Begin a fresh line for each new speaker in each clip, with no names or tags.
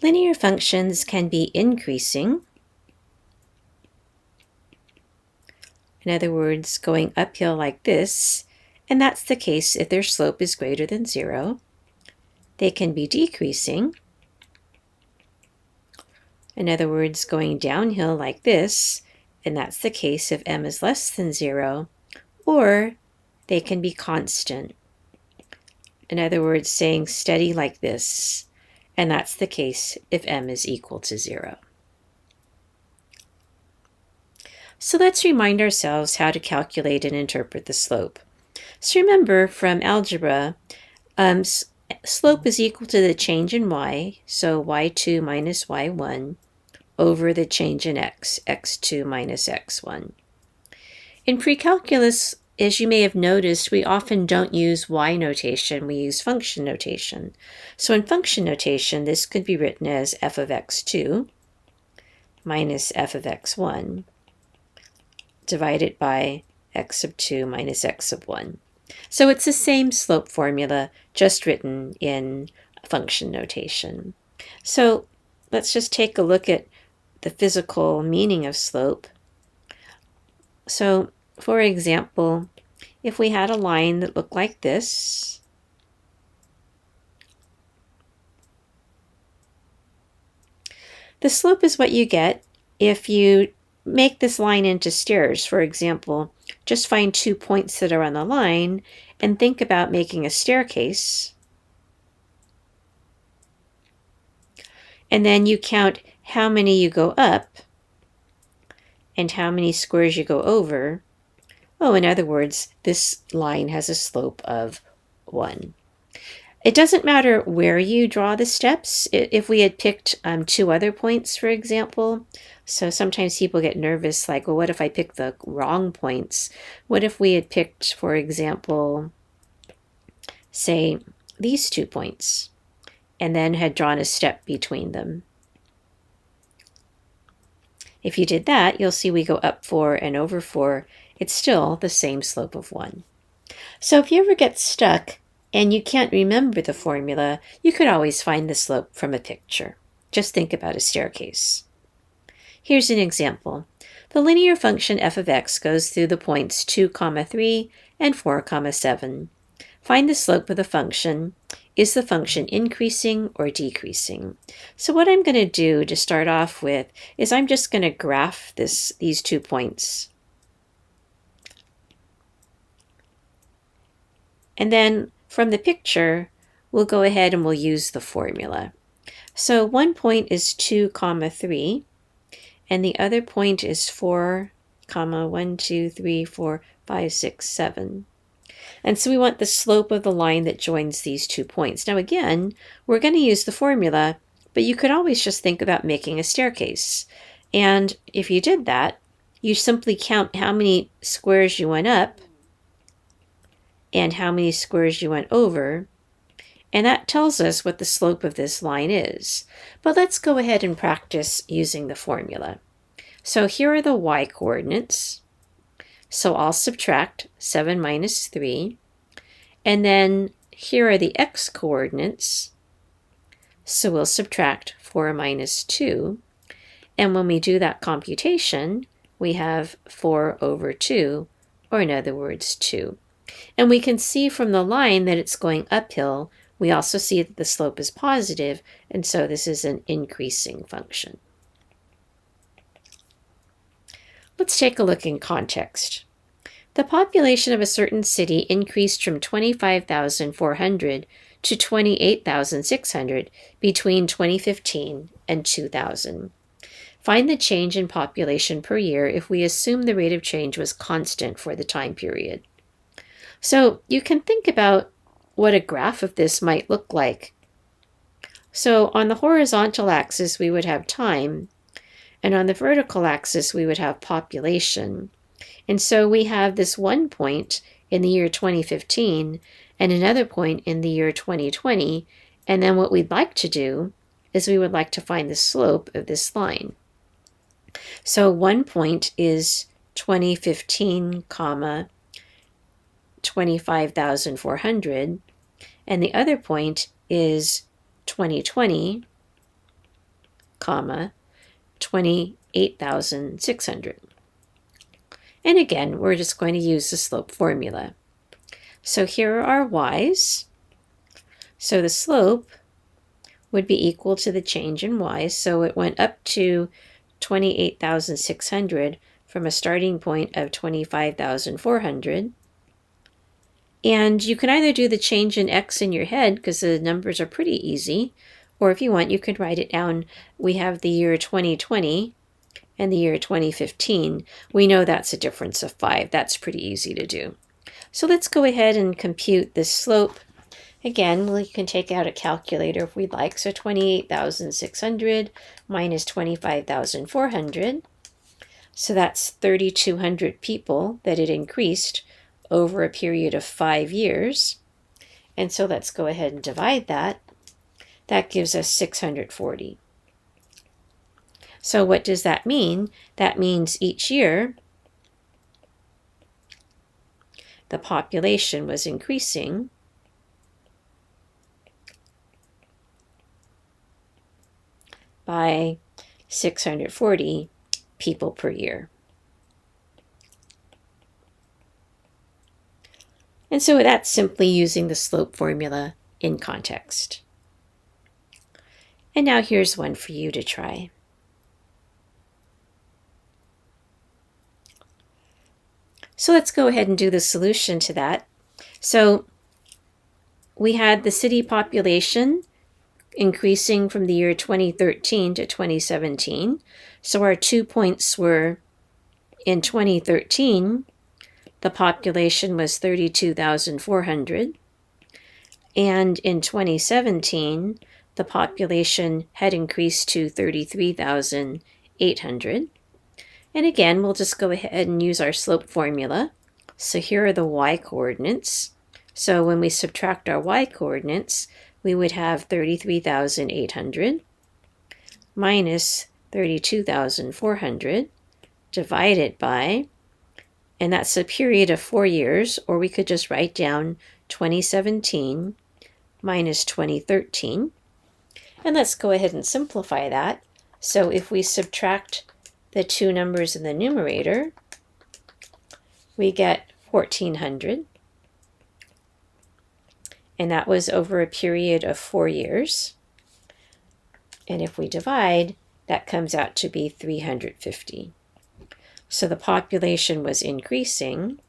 Linear functions can be increasing. In other words, going uphill like this, and that's the case if their slope is greater than 0. They can be decreasing. In other words, going downhill like this, and that's the case if m is less than 0, or they can be constant. In other words, staying steady like this, and that's the case if m is equal to 0. So let's remind ourselves how to calculate and interpret the slope. So remember from algebra, slope is equal to the change in y, so y2 minus y1, over the change in x, x2 minus x1. In pre-calculus, as you may have noticed, we often don't use y notation, we use function notation. So in function notation, this could be written as f of x2 minus f of x1 divided by x sub 2 minus x sub 1. So it's the same slope formula, just written in function notation. So let's just take a look at the physical meaning of slope. So, for example, if we had a line that looked like this, the slope is what you get if you make this line into stairs. For example, just find 2 points that are on the line and think about making a staircase. And then you count how many you go up and how many squares you go over. Oh, in other words, this line has a slope of 1. It doesn't matter where you draw the steps. If we had picked 2 other points, for example, so sometimes people get nervous, like, well, what if I pick the wrong points? What if we had picked, for example, say, these 2 points, and then had drawn a step between them? If you did that, you'll see we go up 4 and over 4. It's still the same slope of 1. So if you ever get stuck and you can't remember the formula, you could always find the slope from a picture. Just think about a staircase. Here's an example. The linear function f of x goes through the points 2, 3 and 4, 7. Find the slope of the function. Is the function increasing or decreasing? So what I'm going to do to start off with is I'm just going to graph these 2 points. And then from the picture, we'll go ahead and we'll use the formula. So one point is 2, 3, and the other point is 4, 1, 2, 3, 4, 5, 6, 7. And so we want the slope of the line that joins these 2 points. Now again, we're going to use the formula, but you could always just think about making a staircase. And if you did that, you simply count how many squares you went up and how many squares you went over, and that tells us what the slope of this line is. But let's go ahead and practice using the formula. So here are the y coordinates. So I'll subtract 7 minus 3. And then here are the x coordinates. So we'll subtract 4 minus 2. And when we do that computation, we have 4 over 2, or in other words, 2. And we can see from the line that it's going uphill. We also see that the slope is positive, and so this is an increasing function. Let's take a look in context. The population of a certain city increased from 25,400 to 28,600 between 2015 and 2000. Find the change in population per year if we assume the rate of change was constant for the time period. So you can think about what a graph of this might look like. So on the horizontal axis, we would have time, and on the vertical axis, we would have population. And so we have this one point in the year 2015 and another point in the year 2020. And then what we'd like to do is we would like to find the slope of this line. So one point is 2015, 25,400, and the other point is 2020, comma, 28,600. And again, we're just going to use the slope formula. So here are our y's. So the slope would be equal to the change in y's. So it went up to 28,600 from a starting point of 25,400. And you can either do the change in x in your head, because the numbers are pretty easy, or if you want, you could write it down. We have the year 2020 and the year 2015. We know that's a difference of 5. That's pretty easy to do. So let's go ahead and compute this slope. Again, we can take out a calculator if we'd like. So 28,600 minus 25,400. So that's 3,200 people that it increased over a period of 5 years. And so let's go ahead and divide that. That gives us 640. So what does that mean? That means each year the population was increasing by 640 people per year. And so that's simply using the slope formula in context. And now here's one for you to try. So let's go ahead and do the solution to that. So we had the city population increasing from the year 2013 to 2017. So our 2 points were in 2013, the population was 32,400. And in 2017, the population had increased to 33,800. And again, we'll just go ahead and use our slope formula. So here are the y-coordinates. So when we subtract our y-coordinates, we would have 33,800 minus 32,400 divided by, and that's a period of 4 years, or we could just write down 2017 minus 2013. And let's go ahead and simplify that. So if we subtract the two numbers in the numerator, we get 1,400. And that was over a period of 4 years. And if we divide, that comes out to be 350. So the population was increasing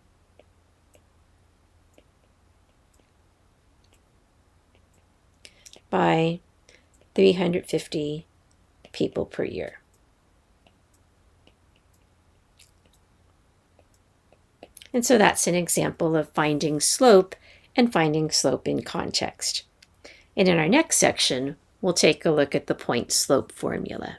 by 350 people per year. And so that's an example of finding slope and finding slope in context. And in our next section, we'll take a look at the point slope formula.